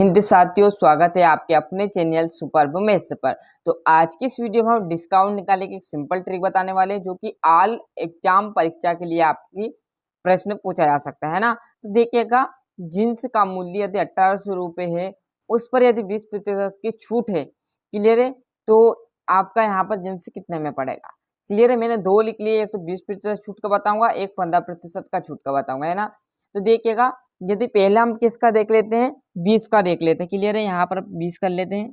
हिंदी साथियों, स्वागत है आपके अपने चैनल सुपर्ब मैथ्स पर। तो आज की इस वीडियो में हम डिस्काउंट निकालने की एक सिंपल ट्रिक बताने वाले हैं, जो कि ऑल एग्जाम परीक्षा के लिए आपकी प्रश्न पूछा जा सकता है ना। तो देखिएगा, जींस का मूल्य यदि 1800 रुपये है, उस पर यदि 20% की छूट है, क्लियर है, तो आपका यहाँ पर जींस कितने में पड़ेगा। क्लियर है, मैंने दो लिख लिए, एक तो 20% छूट का बताऊंगा, एक 15% का छूट का बताऊंगा, है ना। तो देखिएगा, यदि पहले हम किसका देख लेते हैं, 20 का देख लेते हैं। क्लियर है, यहाँ पर 20 कर लेते हैं,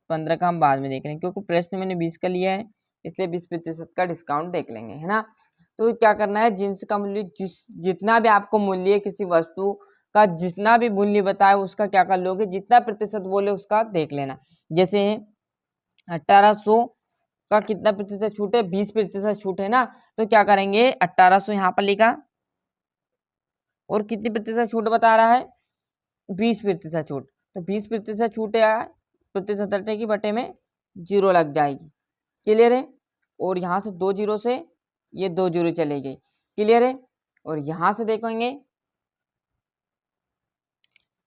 15 का हम बाद में देख लेंगे, क्योंकि प्रश्न मैंने 20 का लिया है, इसलिए 20% का डिस्काउंट देख लेंगे, है ना। तो क्या करना है, जींस का मूल्य जितना भी आपको मूल्य किसी वस्तु का जितना भी मूल्य बताए उसका क्या कर लोगे, जितना प्रतिशत बोले उसका देख लेना। जैसे 1800 का कितना प्रतिशत छूट है, 20% छूट है ना। तो क्या करेंगे, 1800 यहाँ पर लिखा और कितनी प्रतिशत छूट बता रहा है, 20% छूट। तो 20% छूट है, प्रतिशत हटेगी, बटे में 0 लग जाएगी। क्लियर है, और यहाँ से 2 जीरो से ये 2 जीरो चले गई। क्लियर है, और यहाँ से देखेंगे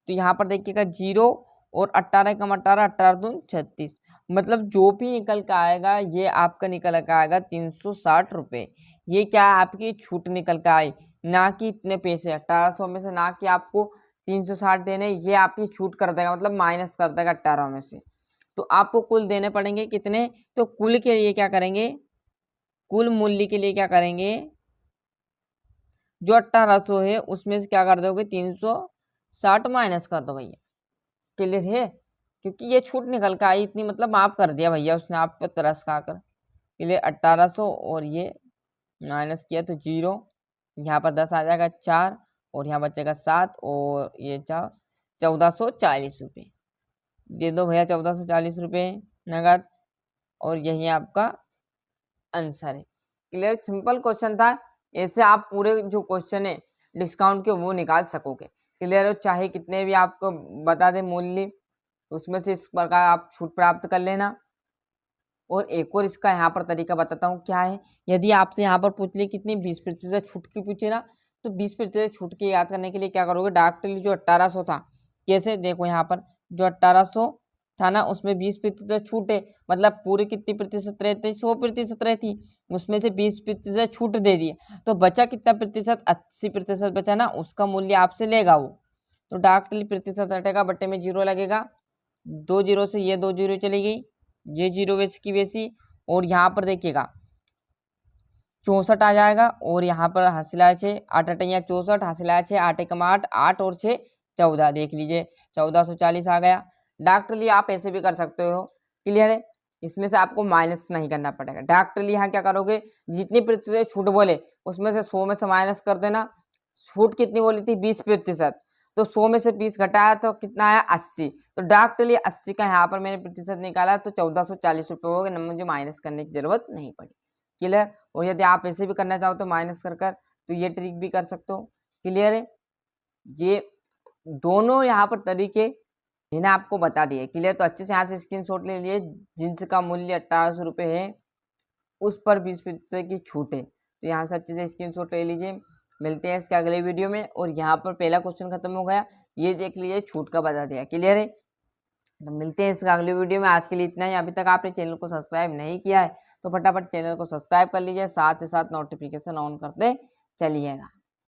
तो यहाँ पर देखिएगा 0 और 18 कम 18, 18 दून 36, मतलब जो भी निकल के आएगा ये आपका निकल के आएगा 360 रुपये। ये क्या है, आपकी छूट निकल के आई, ना कि इतने पैसे 1800 में से, ना कि आपको 360 देने, ये आपकी छूट कर देगा, मतलब माइनस कर देगा 18 में से। तो आपको कुल देने पड़ेंगे कितने, तो कुल के लिए क्या करेंगे, कुल मूल्य के लिए क्या करेंगे, जो 1800 है उसमें से क्या कर दोगे, 360 माइनस कर दो भैया। क्लियर है, क्योंकि ये छूट निकल कर आई इतनी, मतलब माफ कर दिया भैया उसने आप पे तरस खाकर। क्लियर, 1800 और ये माइनस किया तो 0, यहाँ पर 10 आ जाएगा 4, और यहाँ बचेगा 7, और ये 1440 रुपये दे दो भैया, 1440 रुपये नगद, और यही आपका आंसर है। क्लियर, सिंपल क्वेश्चन था, ऐसे आप पूरे जो क्वेश्चन है डिस्काउंट के वो निकाल सकोगे। क्लियर हो, चाहे कितने भी आपको बता दे मूल्य, उसमें से इस प्रकार आप छूट प्राप्त कर लेना। और एक और इसका यहाँ पर तरीका बताता हूँ क्या है, यदि आपसे यहाँ पर पूछ ले कितनी 20% छूट की पूछे ना, तो 20% छूट की याद करने के लिए क्या करोगे, डायरेक्टली जो 1800 था, कैसे देखो यहाँ पर जो 1800 था ना, उसमें 20% छूट है, मतलब पूरी कितनी प्रतिशत रहती, 100% रहती, उसमें से 20% छूट दे दिया, तो बचा कितना प्रतिशत, 80% बचा ना, उसका मूल्य आपसे लेगा वो। तो डायरेक्टली प्रतिशत हटेगा, बट्टे में 0 लगेगा, 2 जीरो से ये 2 जीरो चली गई, ये 0 वैसी की वैसी, और यहाँ पर देखिएगा 64 आ जाएगा, और यहाँ पर हासिला 6, 8 अटैया 64, हासिला 6, 8 एकम 8, 8 और 6 14, देख लीजिए 1440 आ गया। डायरेक्टली आप ऐसे भी कर सकते हो। क्लियर है, इसमें से आपको माइनस नहीं करना पड़ेगा। डायरेक्टली यहाँ क्या करोगे, जितनी प्रतिशत छूट बोले उसमें से 100 में से माइनस कर देना। छूट कितनी बोली थी, 20%, तो 100 में से 20 घटाया तो कितना आया, 80। तो डायरेक्टली 80 का यहाँ पर मैंने प्रतिशत निकाला, तो 1440 रुपये हो गए, मुझे माइनस करने की जरूरत नहीं पड़ी। क्लियर, और यदि आप ऐसे भी करना चाहो तो माइनस कर तो ये ट्रिक भी कर सकते हो। क्लियर है, ये दोनों यहाँ पर तरीके मैंने आपको बता दिए। क्लियर, तो अच्छे से यहाँ से स्क्रीनशॉट ले लिए, जिनस का मूल्य 1800 रुपये है, उस पर 20% की छूट है, तो यहाँ से अच्छे से स्क्रीनशॉट ले लीजिए। मिलते हैं इसके अगले वीडियो में, और यहाँ पर पहला क्वेश्चन खत्म हो गया, ये देख लीजिए छूट का बता दिया। क्लियर है, तो मिलते हैं इसका अगले वीडियो में। आज के लिए इतना ही। अभी तक आपने चैनल को सब्सक्राइब नहीं किया है तो फटाफट चैनल को सब्सक्राइब कर लीजिए, साथ ही साथ नोटिफिकेशन ऑन करते चलिएगा।